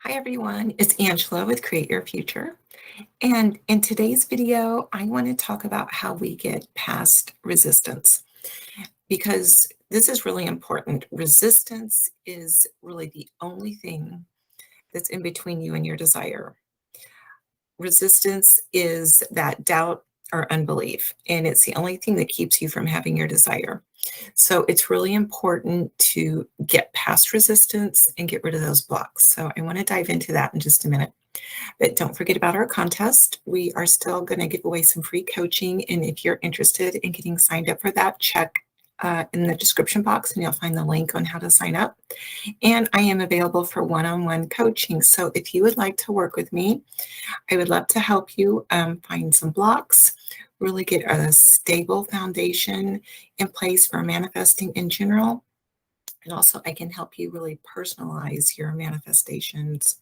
Hi everyone, it's Angela with Create Your Future. And in today's video, I want to talk about how we get past resistance because this is really important. Resistance is really the only thing that's in between you and your desire. Resistance is that doubt or unbelief, and it's the only thing that keeps you from having your desire. So it's really important to get past resistance and get rid of those blocks. So I want to dive into that in just a minute. But don't forget about our contest. We are still going to give away some free coaching. And if you're interested in getting signed up for that, check in the description box and you'll find the link on how to sign up. And I am available for one-on-one coaching. So if you would like to work with me, I would love to help you find some blocks, really get a stable foundation in place for manifesting in general. And also, I can help you really personalize your manifestations,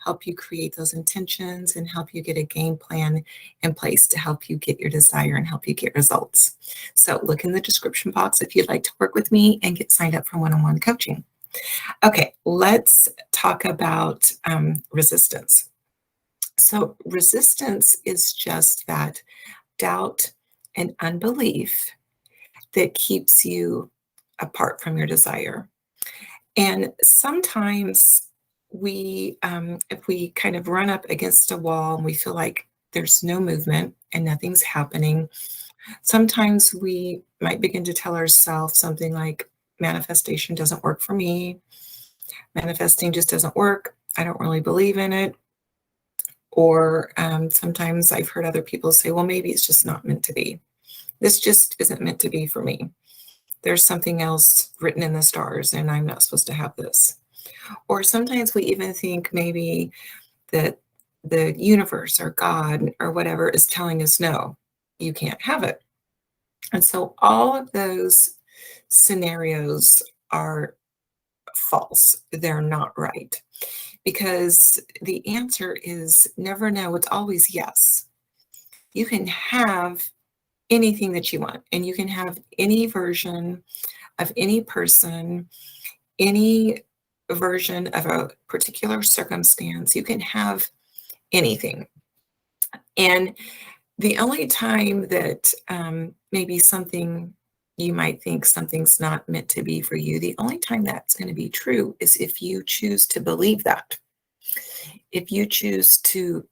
help you create those intentions, and help you get a game plan in place to help you get your desire and help you get results. So look in the description box if you'd like to work with me and get signed up for one-on-one coaching. Okay, let's talk about resistance. So resistance is just that doubt and unbelief that keeps you apart from your desire. And sometimes if we kind of run up against a wall and we feel like there's no movement and nothing's happening, sometimes we might begin to tell ourselves something like, manifestation doesn't work for me. Manifesting just doesn't work. I don't really believe in it. Or sometimes I've heard other people say, well, maybe it's just not meant to be. This just isn't meant to be for me. There's something else written in the stars and I'm not supposed to have this. Or sometimes we even think maybe that the universe or God or whatever is telling us, no, you can't have it. And so all of those scenarios are false. They're not right. Because the answer is never no, it's always yes. You can have anything that you want, and you can have any version of any person, any version of a particular circumstance. You can have anything. And the only time that maybe something you might think something's not meant to be for you, the only time that's going to be true is if you choose to believe that. If you choose to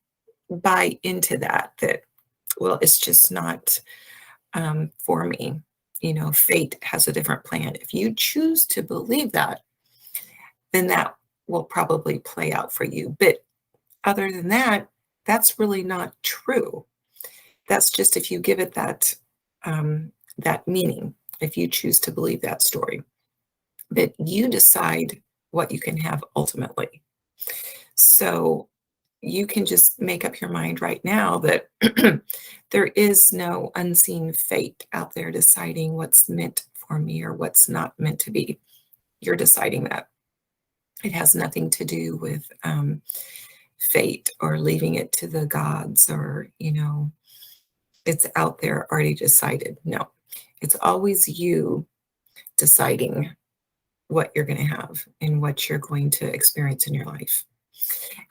buy into that, well, it's just not for me. You know, fate has a different plan. If you choose to believe that, then that will probably play out for you. But other than that, that's really not true. That's just if you give it that meaning, if you choose to believe that story. But you decide what you can have ultimately. So you can just make up your mind right now that there is no unseen fate out there deciding what's meant for me or what's not meant to be. You're deciding that. It has nothing to do with fate or leaving it to the gods or, it's out there already decided. No, it's always you deciding what you're going to have and what you're going to experience in your life.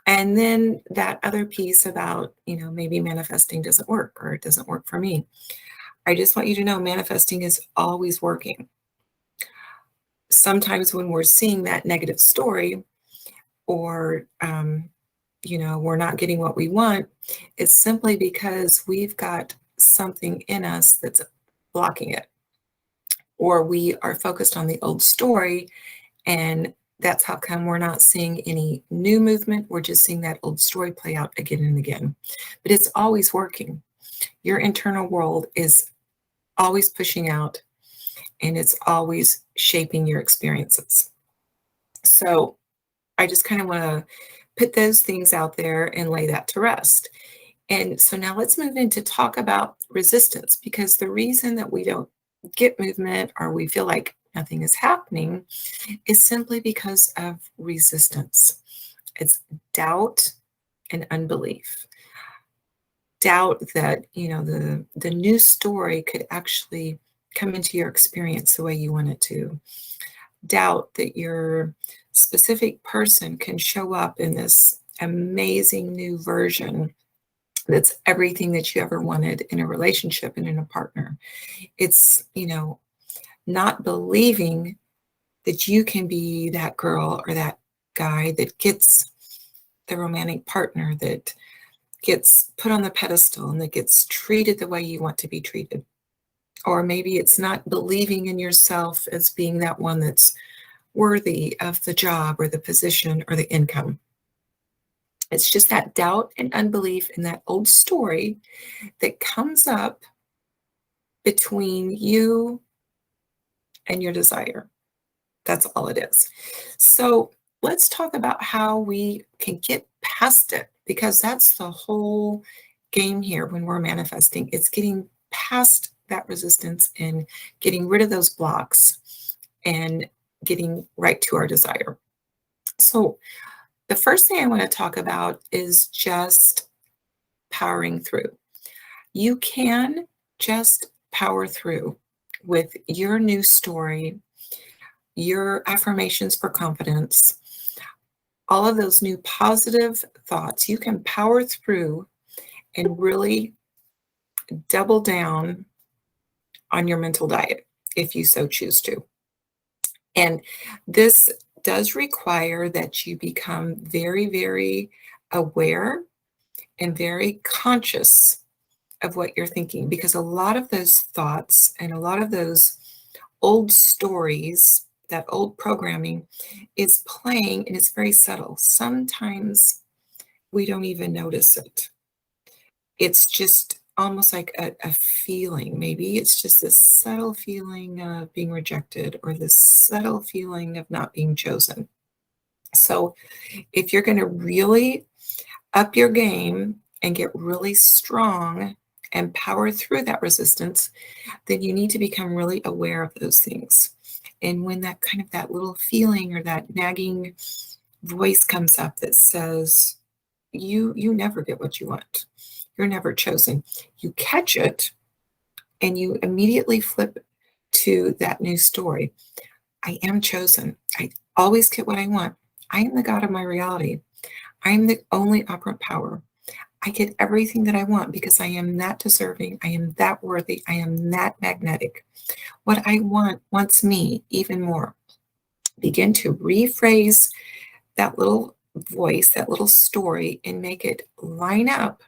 And then that other piece about, maybe manifesting doesn't work or it doesn't work for me. I just want you to know manifesting is always working. Sometimes when we're seeing that negative story or, we're not getting what we want, it's simply because we've got something in us that's blocking it. Or we are focused on the old story and that's how come we're not seeing any new movement. We're just seeing that old story play out again and again. But it's always working. Your internal world is always pushing out and it's always shaping your experiences. So I just kind of want to put those things out there and lay that to rest. And so now let's move into talk about resistance, because the reason that we don't get movement or we feel like nothing is happening is simply because of resistance. It's doubt and unbelief. Doubt that, the new story could actually come into your experience the way you want it to. Doubt that you're specific person can show up in this amazing new version that's everything that you ever wanted in a relationship and in a partner. It's, not believing that you can be that girl or that guy that gets the romantic partner, that gets put on the pedestal and that gets treated the way you want to be treated. Or maybe it's not believing in yourself as being that one that's worthy of the job or the position or the income. It's just that doubt and unbelief in that old story that comes up between you and your desire. That's all it is. So let's talk about how we can get past it, because that's the whole game here when we're manifesting. It's getting past that resistance and getting rid of those blocks and getting right to our desire. So the first thing I want to talk about is just powering through. You can just power through with your new story, your affirmations for confidence, all of those new positive thoughts. You can power through and really double down on your mental diet if you so choose to. And this does require that you become very, very aware and very conscious of what you're thinking, because a lot of those thoughts and a lot of those old stories, that old programming is playing, and it's very subtle. Sometimes we don't even notice it. It's just almost like a feeling. Maybe it's just this subtle feeling of being rejected or this subtle feeling of not being chosen. So if you're going to really up your game and get really strong and power through that resistance, then you need to become really aware of those things. And when that kind of that little feeling or that nagging voice comes up that says, you never get what you want, you're never chosen, you catch it and you immediately flip to that new story. I am chosen. I always get what I want. I am the God of my reality. I am the only operant power. I get everything that I want because I am that deserving. I am that worthy. I am that magnetic. What I want wants me even more. Begin to rephrase that little voice, that little story, and make it line up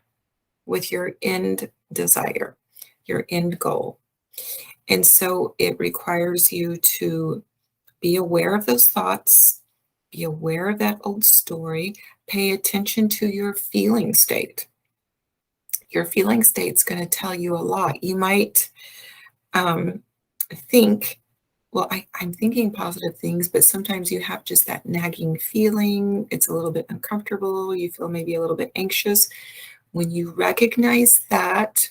with your end desire, your end goal. And so it requires you to be aware of those thoughts, be aware of that old story, pay attention to your feeling state. Your feeling state's going to tell you a lot. You might think, well, I'm thinking positive things, but sometimes you have just that nagging feeling. It's a little bit uncomfortable. You feel maybe a little bit anxious. When you recognize that,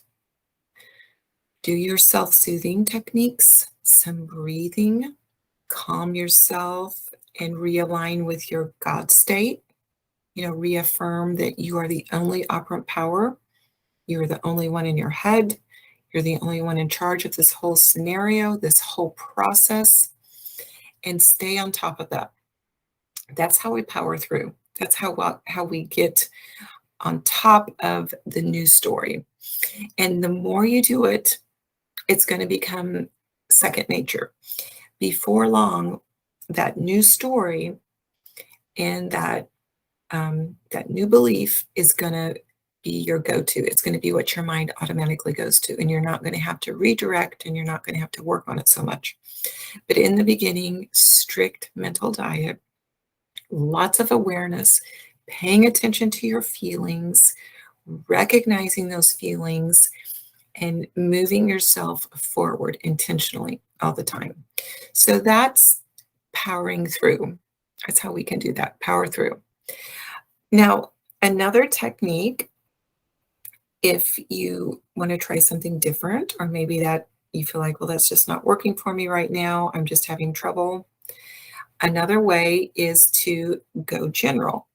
do your self-soothing techniques, some breathing, calm yourself, and realign with your God state. Reaffirm that you are the only operant power. You're the only one in your head. You're the only one in charge of this whole scenario, this whole process, and stay on top of that. That's how we power through. That's how we get on top of the news story. And the more you do it, it's going to become second nature. Before long, that new story and that new belief is going to be your go-to. It's going to be what your mind automatically goes to, and you're not going to have to redirect, and you're not going to have to work on it so much. But in the beginning, strict mental diet, lots of awareness, paying attention to your feelings, recognizing those feelings, and moving yourself forward intentionally all the time. So that's powering through. That's how we can do that, power through. Now, another technique, if you want to try something different, or maybe that you feel like, well, that's just not working for me right now, I'm just having trouble. Another way is to go general.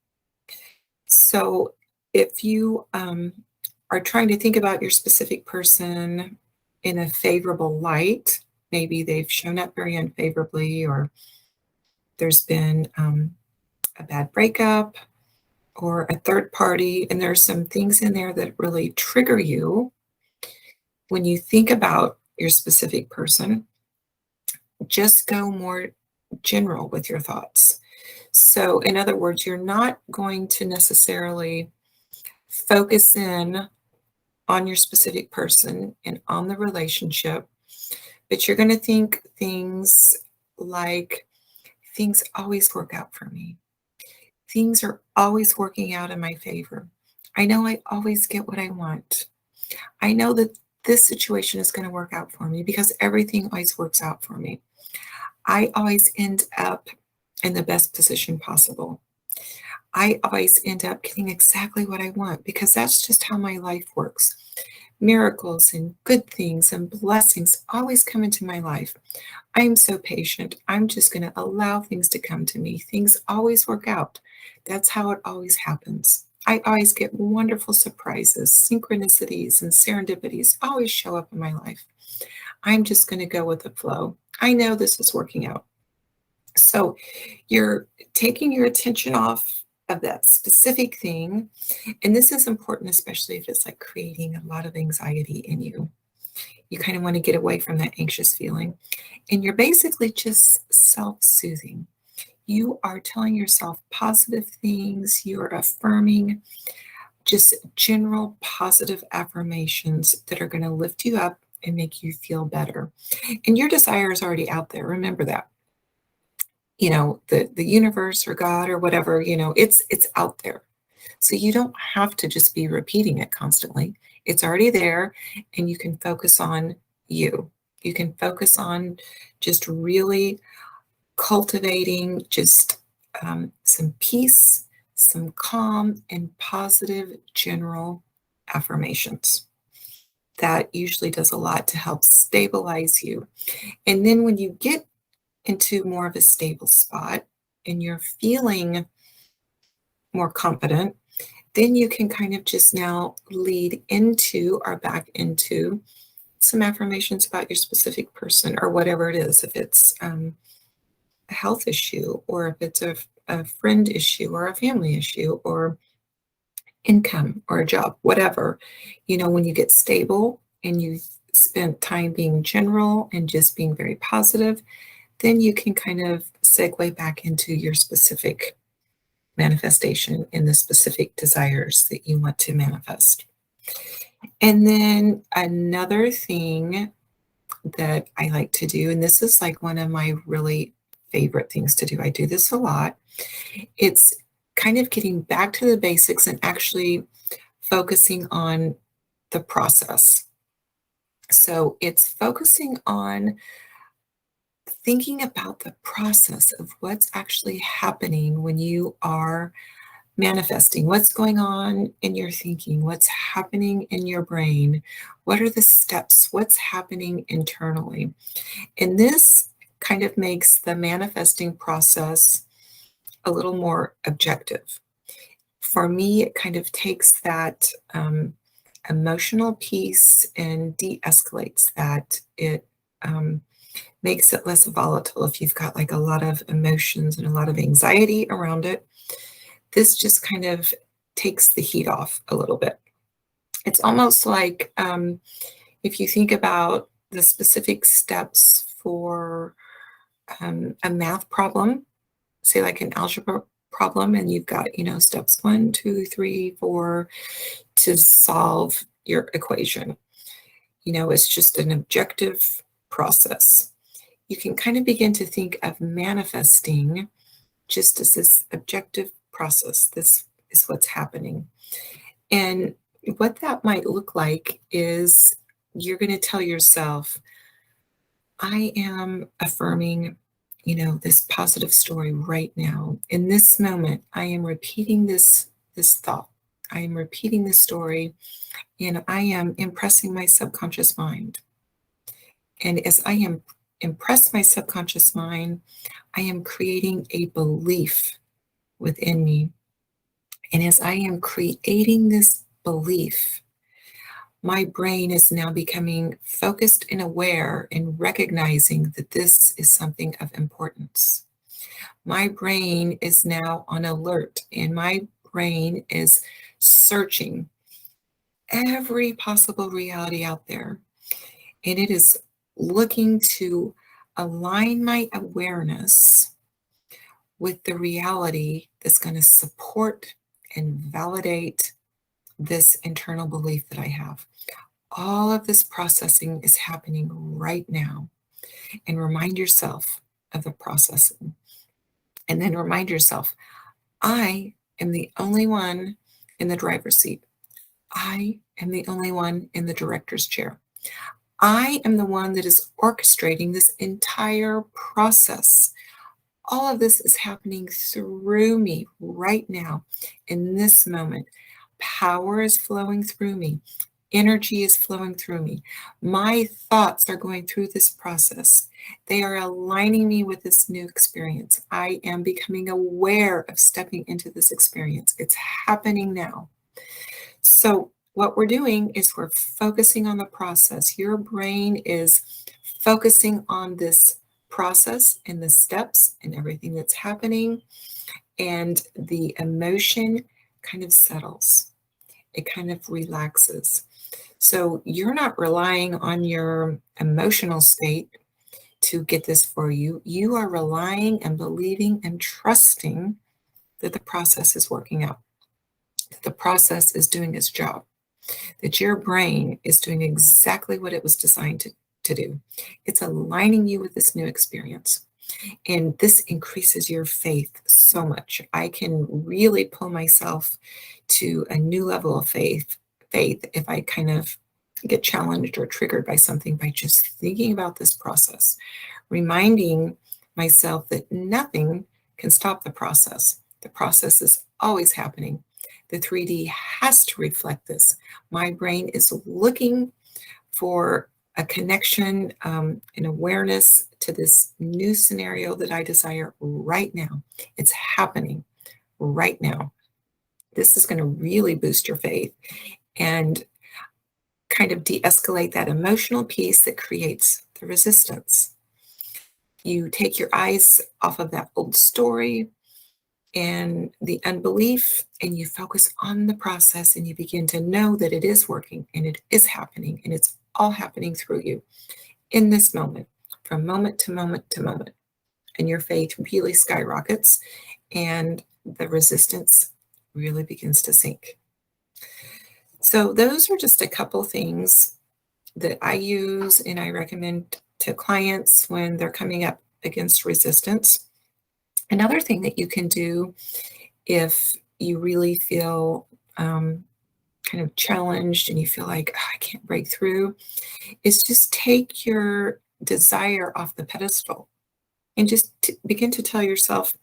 So if you are trying to think about your specific person in a favorable light, maybe they've shown up very unfavorably, or there's been a bad breakup or a third party, and there's some things in there that really trigger you when you think about your specific person. Just go more general with your thoughts. So, in other words, you're not going to necessarily focus in on your specific person and on the relationship, but you're going to think things like, things always work out for me. Things are always working out in my favor. I know I always get what I want. I know that this situation is going to work out for me because everything always works out for me. I always end up in the best position possible. I always end up getting exactly what I want because that's just how my life works. Miracles and good things and blessings always come into my life. I am so patient. I'm just going to allow things to come to me. Things always work out. That's how it always happens. I always get wonderful surprises, synchronicities, and serendipities always show up in my life. I'm just going to go with the flow. I know this is working out. So you're taking your attention off of that specific thing. And this is important, especially if it's like creating a lot of anxiety in you. You kind of want to get away from that anxious feeling. And you're basically just self-soothing. You are telling yourself positive things. You're affirming just general positive affirmations that are going to lift you up and make you feel better. And your desire is already out there. Remember that. You know, the universe or God or whatever, you know, it's out there. So you don't have to just be repeating it constantly. It's already there, and you can focus on you. You can focus on just really cultivating just some peace, some calm, and positive general affirmations. That usually does a lot to help stabilize you. And then when you get into more of a stable spot and you're feeling more confident, then you can kind of just now lead into or back into some affirmations about your specific person or whatever it is. If it's a health issue, or if it's a friend issue, or a family issue, or income, or a job, whatever. You know, when you get stable and you've spent time being general and just being very positive, then you can kind of segue back into your specific manifestation and the specific desires that you want to manifest. And then another thing that I like to do, and this is like one of my really favorite things to do, I do this a lot, it's kind of getting back to the basics and actually focusing on the process. So it's focusing on thinking about the process of what's actually happening when you are manifesting, what's going on in your thinking, what's happening in your brain, what are the steps, what's happening internally. And this kind of makes the manifesting process a little more objective. For me, it kind of takes that emotional piece and de-escalates that. It makes it less volatile if you've got like a lot of emotions and a lot of anxiety around it. This just kind of takes the heat off a little bit. It's almost like if you think about the specific steps for a math problem, say like an algebra problem, and you've got, you know, steps 1, 2, 3, 4 to solve your equation. You know, it's just an objective process. You can kind of begin to think of manifesting just as this objective process. This is what's happening. And what that might look like is you're going to tell yourself, I am affirming, you know, this positive story right now. In this moment, I am repeating this thought. I am repeating this story, and I am impressing my subconscious mind. And as I am impress my subconscious mind, I am creating a belief within me. And as I am creating this belief, my brain is now becoming focused and aware and recognizing that this is something of importance. My brain is now on alert, and my brain is searching every possible reality out there. And it is looking to align my awareness with the reality that's going to support and validate this internal belief that I have. All of this processing is happening right now. And remind yourself of the processing. And then remind yourself, I am the only one in the driver's seat. I am the only one in the director's chair. I am the one that is orchestrating this entire process. All of this is happening through me right now, in this moment. Power is flowing through me. Energy is flowing through me. My thoughts are going through this process. They are aligning me with this new experience. I am becoming aware of stepping into this experience. It's happening now. So what we're doing is we're focusing on the process. Your brain is focusing on this process and the steps and everything that's happening, and the emotion kind of settles. It kind of relaxes. So you're not relying on your emotional state to get this for you. You are relying and believing and trusting that the process is working out, that the process is doing its job, that your brain is doing exactly what it was designed to do. It's aligning you with this new experience. And this increases your faith so much. I can really pull myself to a new level of faith if I kind of get challenged or triggered by something, by just thinking about this process, reminding myself that nothing can stop the process. The process is always happening. The 3D has to reflect this. My brain is looking for a connection, an awareness to this new scenario that I desire right now. It's happening right now. This is going to really boost your faith and kind of de-escalate that emotional piece that creates the resistance. You take your eyes off of that old story and the unbelief, and you focus on the process, and you begin to know that it is working and it is happening, and it's all happening through you in this moment, from moment to moment to moment. And your faith really skyrockets, and the resistance really begins to sink. So those are just a couple things that I use and I recommend to clients when they're coming up against resistance. Another thing that you can do if you really feel kind of challenged and you feel like, oh, I can't break through, is just take your desire off the pedestal and just begin to tell yourself,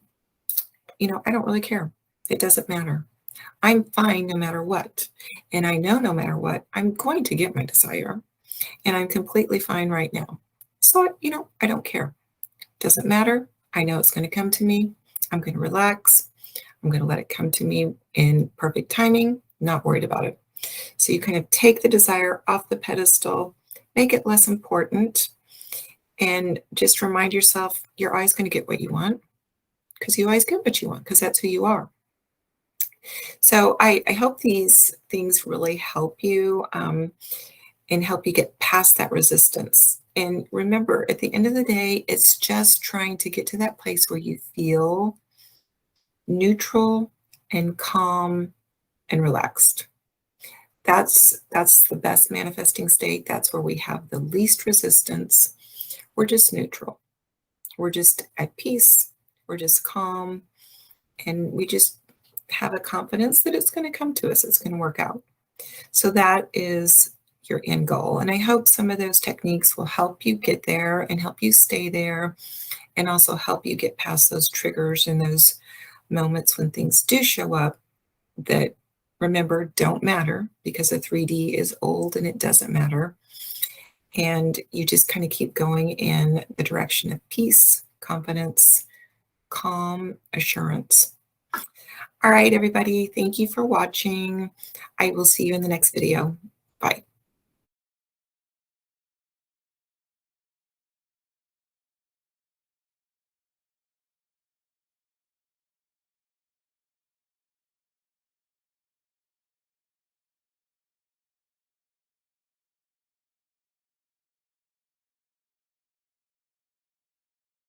I don't really care. It doesn't matter. I'm fine no matter what. And I know no matter what, I'm going to get my desire. And I'm completely fine right now. So, I don't care. Doesn't matter. I know it's going to come to me. I'm going to relax. I'm going to let it come to me in perfect timing, not worried about it. So you kind of take the desire off the pedestal, make it less important, and just remind yourself you're always going to get what you want, because you always get what you want, because that's who you are. So I hope these things really help you and help you get past that resistance. And remember, at the end of the day, it's just trying to get to that place where you feel neutral and calm and relaxed. That's the best manifesting state. That's where we have the least resistance. We're just neutral. We're just at peace. We're just calm. And we just have a confidence that it's going to come to us. It's going to work out. So that is your end goal. And I hope some of those techniques will help you get there and help you stay there, and also help you get past those triggers and those moments when things do show up that, remember, don't matter, because the 3D is old and it doesn't matter. And you just kind of keep going in the direction of peace, confidence, calm, assurance. All right, everybody, thank you for watching. I will see you in the next video. Bye.